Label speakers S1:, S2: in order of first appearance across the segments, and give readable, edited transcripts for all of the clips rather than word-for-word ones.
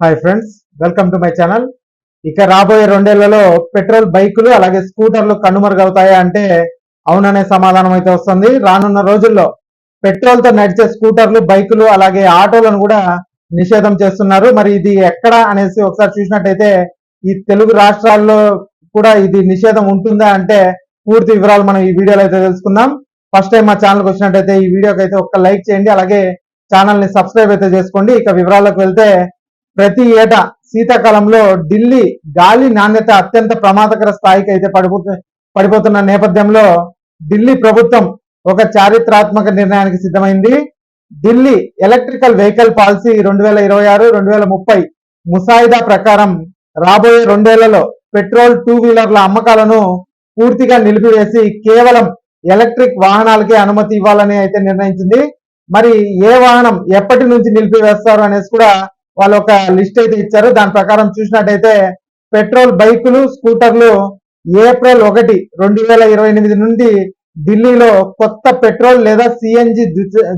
S1: Hi friends, welcome to my channel. ఇక రాబోయే 2 ఏళ్లలో పెట్రోల్ బైకులు అలాగే స్కూటర్లు కనుమరుగవుతాయా అంటే అవుననే సమాధానం అయితే వస్తుంది. రానున్న రోజుల్లో పెట్రోల్ తో నడిచే స్కూటర్లు, బైకులు అలాగే ఆటోలను కూడా నిషేధం చేస్తున్నారు. మరి ఇది ఎక్కడ అనేసి ఒకసారి చూసినట్టయితే ఈ తెలుగు రాష్ట్రాల్లో కూడా ఇది నిషేధం ఉంటుందా అంటే పూర్తి వివరాలు మనం ఈ వీడియోలో అయితే తెలుసుకుందాం. ఫస్ట్ టైం మా ఛానల్కి వచ్చినట్టయితే ఈ వీడియోకి అయితే ఒక లైక్ చేయండి, అలాగే ఛానల్ ని సబ్స్క్రైబ్ అయితే చేసుకోండి. ఇక వివరాలకు వెళ్తే ప్రతి ఏటా శీతాకాలంలో ఢిల్లీ గాలి నాణ్యత అత్యంత ప్రమాదకర స్థాయికి అయితే పడిపోతున్న నేపథ్యంలో ఢిల్లీ ప్రభుత్వం ఒక చారిత్రాత్మక నిర్ణయానికి సిద్ధమైంది. ఢిల్లీ ఎలక్ట్రికల్ వెహికల్ పాలసీ 2026-2030 ముసాయిదా ప్రకారం రాబోయే 2 ఏళ్లలో పెట్రోల్ 2 వీలర్ల అమ్మకాలను పూర్తిగా నిలిపివేసి కేవలం ఎలక్ట్రిక్ వాహనాలకే అనుమతి ఇవ్వాలని అయితే నిర్ణయించింది. మరి ఏ వాహనం ఎప్పటి నుంచి నిలిపివేస్తారు అనేసి కూడా వాళ్ళు ఒక లిస్ట్ అయితే ఇచ్చారు. దాని ప్రకారం చూసినట్టయితే పెట్రోల్ బైకులు, స్కూటర్లు ఏప్రిల్ 1, 2028 నుండి ఢిల్లీలో కొత్త పెట్రోల్ లేదా సిఎన్జి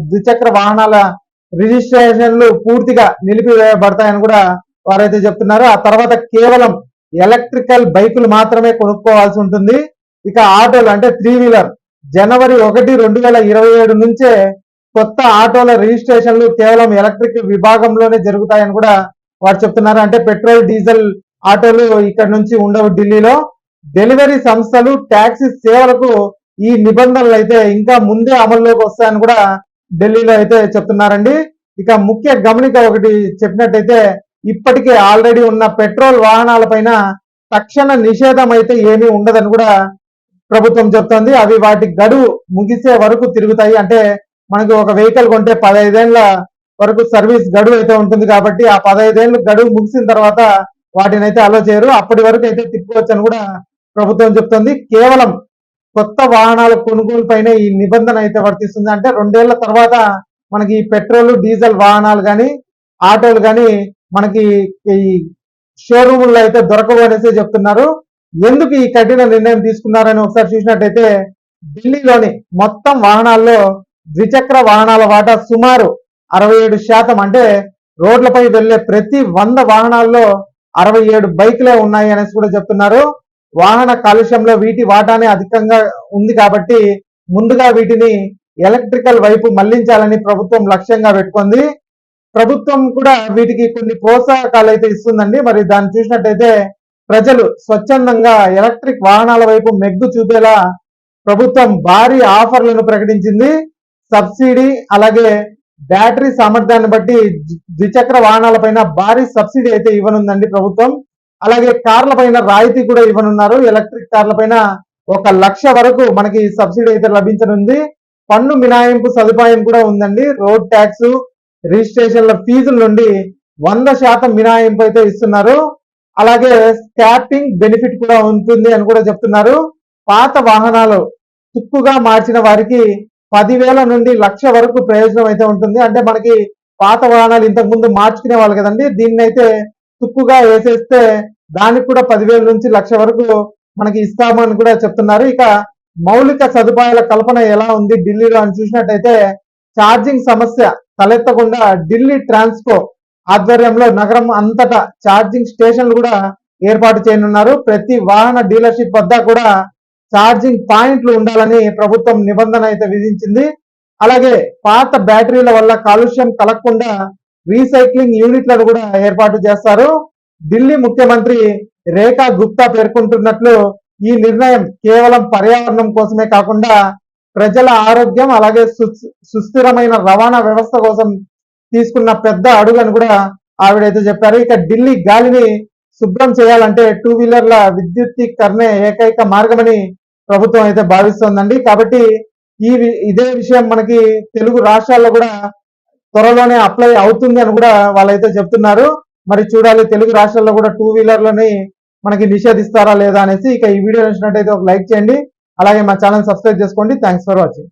S1: ద్విచక్ర వాహనాల రిజిస్ట్రేషన్లు పూర్తిగా నిలిపివేయబడతాయని కూడా వారైతే చెప్తున్నారు. ఆ తర్వాత కేవలం ఎలక్ట్రికల్ బైకులు మాత్రమే కొనుక్కోవాల్సి ఉంటుంది. ఇక ఆటోలు అంటే 3 వీలర్ జనవరి 1, 2027 నుంచే కొత్త ఆటోల రిజిస్ట్రేషన్లు కేవలం ఎలక్ట్రిక్ విభాగంలోనే జరుగుతాయని కూడా వారు చెప్తున్నారు. అంటే పెట్రోల్, డీజిల్ ఆటోలు ఇక్కడ నుంచి ఉండవు ఢిల్లీలో. డెలివరీ సంస్థలు, ట్యాక్సీ సేవలకు ఈ నిబంధనలు అయితే ఇంకా ముందే అమల్లోకి వస్తాయని కూడా ఢిల్లీలో అయితే చెప్తున్నారండి. ఇక ముఖ్య గమనిక ఒకటి చెప్పినట్టయితే ఇప్పటికే ఆల్రెడీ ఉన్న పెట్రోల్ వాహనాలపైన తక్షణ నిషేధం అయితే ఏమీ ఉండదని కూడా ప్రభుత్వం చెప్తోంది. అవి వాటి గడువు ముగిసే వరకు తిరుగుతాయి. అంటే మనకి ఒక వెహికల్ కొంటే 15 ఏళ్ల వరకు సర్వీస్ గడువు అయితే ఉంటుంది కాబట్టి ఆ 15 ఏళ్ళు గడువు ముగిసిన తర్వాత వాటిని అయితే అలో చేయరు. అప్పటి వరకు అయితే తిప్పుకోవచ్చు అని కూడా ప్రభుత్వం చెప్తుంది. కేవలం కొత్త వాహనాల కొనుగోలు పైన ఈ నిబంధన అయితే వర్తిస్తుంది. అంటే 2 ఏళ్ల తర్వాత మనకి పెట్రోల్, డీజిల్ వాహనాలు కానీ ఆటోలు కానీ మనకి ఈ షోరూముల్లో అయితే దొరకవు అనేసి చెప్తున్నారు. ఎందుకు ఈ కఠిన నిర్ణయం తీసుకున్నారని ఒకసారి చూసినట్టయితే ఢిల్లీలోని మొత్తం వాహనాల్లో ద్విచక్ర వాహనాల వాటా సుమారు 67%. అంటే రోడ్లపై వెళ్లే ప్రతి 100 వాహనాల్లో 67 బైకులే ఉన్నాయి అనేసి కూడా చెప్తున్నారు. వాహన కాలుష్యంలో వీటి వాటానే అధికంగా ఉంది కాబట్టి ముందుగా వీటిని ఎలక్ట్రికల్ వైపు మళ్లించాలని ప్రభుత్వం లక్ష్యంగా పెట్టుకుంది. ప్రభుత్వం కూడా వీటికి కొన్ని ప్రోత్సాహకాలు అయితే ఇస్తుందండి. మరి దాన్ని చూసినట్టయితే ప్రజలు స్వచ్ఛందంగా ఎలక్ట్రిక్ వాహనాల వైపు మెగ్గు చూపేలా ప్రభుత్వం భారీ ఆఫర్లను ప్రకటించింది. సబ్సిడీ అలాగే బ్యాటరీ సామర్థ్యాన్ని బట్టి ద్విచక్ర వాహనాలపైన భారీ సబ్సిడీ అయితే ఇవ్వనుందండి ప్రభుత్వం. అలాగే కార్ల పైన రాయితీ కూడా ఇవ్వనున్నారు. ఎలక్ట్రిక్ కార్ల పైన 1 లక్ష వరకు మనకి సబ్సిడీ అయితే లభించనుంది. పన్ను మినహాయింపు సదుపాయం కూడా ఉందండి. రోడ్ ట్యాక్స్, రిజిస్ట్రేషన్ల ఫీజుల నుండి 100% మినహాయింపు అయితే ఇస్తున్నారు. అలాగే స్కాపింగ్ బెనిఫిట్ కూడా ఉంటుంది అని కూడా చెప్తున్నారు. పాత వాహనాలు తుక్కుగా మార్చిన వారికి 10,000 నుండి 1,00,000 వరకు ప్రయోజనం అయితే ఉంటుంది. అంటే మనకి పాత వాహనాలు ఇంతకు ముందు మార్చుకునే వాళ్ళు కదండి, దీన్ని అయితే తుక్కుగా వేసేస్తే దానికి కూడా 10,000 నుంచి 1,00,000 వరకు మనకి ఇస్తామని కూడా చెప్తున్నారు. ఇక మౌలిక సదుపాయాల కల్పన ఎలా ఉంది ఢిల్లీలో అని చూసినట్టయితే ఛార్జింగ్ సమస్య తలెత్తకుండా ఢిల్లీ ట్రాన్స్కో ఆధ్వర్యంలో నగరం అంతటా ఛార్జింగ్ స్టేషన్లు కూడా ఏర్పాటు చేయనున్నారు. ప్రతి వాహన డీలర్షిప్ వద్ద కూడా ఛార్జింగ్ పాయింట్లు ఉండాలని ప్రభుత్వం నిబంధన అయితే విధించింది. అలాగే పాత బ్యాటరీల వల్ల కాలుష్యం కలగకుండా రీసైక్లింగ్ యూనిట్లను కూడా ఏర్పాటు చేస్తారు. ఢిల్లీ ముఖ్యమంత్రి రేఖా గుప్తా పేర్కొంటున్నట్లు ఈ నిర్ణయం కేవలం పర్యావరణం కోసమే కాకుండా ప్రజల ఆరోగ్యం అలాగే సుస్థిరమైన రవాణా వ్యవస్థ కోసం తీసుకున్న పెద్ద అడుగని కూడా ఆవిడైతే చెప్పారు. ఇక ఢిల్లీ గాలిని శుభ్రం చేయాలంటే 2 వీలర్ల విద్యుత్తీకరణే ఏకైక మార్గమని ప్రభుత్వం అయితే భావిస్తోందండి. కాబట్టి ఇదే విషయం మనకి తెలుగు రాష్ట్రాల్లో కూడా త్వరలోనే అప్లై అవుతుంది అని కూడా వాళ్ళైతే చెప్తున్నారు. మరి చూడాలి తెలుగు రాష్ట్రాల్లో కూడా 2 వీలర్లని మనకి నిషేధిస్తారా లేదా అనేసి. ఇక ఈ వీడియో నచ్చినట్టయితే ఒక లైక్ చేయండి, అలాగే మా ఛానల్ సబ్స్క్రైబ్ చేసుకోండి. Thanks for watching.